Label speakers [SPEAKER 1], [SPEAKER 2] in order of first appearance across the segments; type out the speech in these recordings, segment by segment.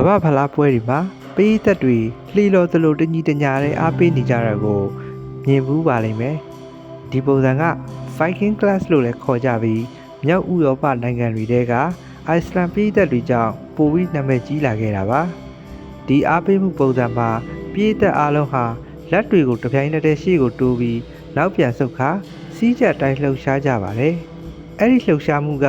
[SPEAKER 1] ဘဖလားပွဲတွေမှာပေးသက်တွေလှီလော်သလိုတညီတညာနဲ့အားပေးနေကြတာကိုမြင်ဘူးပါလိမ့်မယ်ဒီပုံစံက Viking Class လို့လည်းခေါ်ကြပြီးမြောက်ဥရောပနိုင်ငံတွေတဲကအိုက်စလန်ပေးသက်တွေကြောင့်ပိုပြီးနာမည်ကြီးလာခဲ့တာပါဒီအားပေးမှုပုံစံမှာပေးသက်အားလုံးဟာလက်တွေကိုတစ်ပြိုင်တည်းရှေ့ကိုတိုးပြီးနောက်ပြန်ဆုတ်ခါစီးချက်တိုင်းလှုပ်ရှားကြပါတယ်အဲ့ဒီလှုပ်ရှားမှုက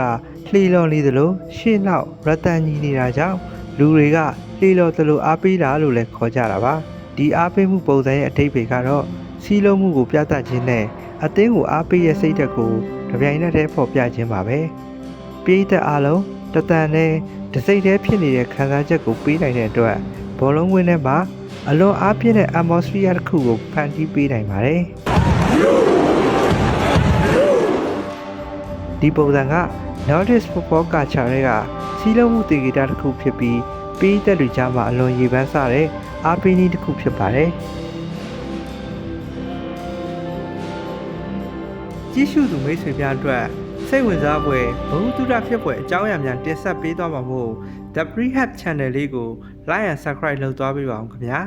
[SPEAKER 1] လှီလော်နေသလိုရှေ့နောက်ရတန်ကြီးနေတာကြောင့်လူတွေကလှီလော်သလိုအားပေးတာလို့လည်းခေါ်ကြတာပါဒီအားပေးမှုပုံစံရဲ့အဓိပ္ပာယ်ကတော့စီးလုံးမှုကိုပြသခြင်းနဲ့အသင်းကိုအားပေးရဲ့စိတ်ဓာတ်ကိုတပြိုင်နက်တည်းဖော်ပြခြင်းပါပဲပြည်သက်အားလုံးတတန်နဲ့တစိမ့်တည်းဖြစ်နေတဲ့ခံစားချက်ကိုပေးနိုင်တဲ့အတွက်ဘောလုံးဝင်းထဲမှာအလွန်အားပြည့်တဲ့ atmosphere တစ်ခုကိုဖန်တီးပေးနိုင်ပါတယ်ဒီပုံစံက Nordic football culture တွေကစီးလုံးမှုတည်ကြတာတစ်ခုဖြစ်ပြီးပြည်သက်တွေကြားမှာအလွန်ရည်ပန်းစားတဲ့အားပေးနည်းတစ်ခုဖြစ်ပါတယ်ကြည့်ရှုသူမိတ်ဆွေများအတွက်စိတ်ဝင်စားဖွယ်ဘဝတုဒ္ဒဖြစ်ဖွယ်အကြောင်းအရာများတင်ဆက်ပေးသွားမှာမို့ The Prehab Channel လေးကို Like and Subscribe လုပ်သွားပေးပါအောင်ခင်ဗျာ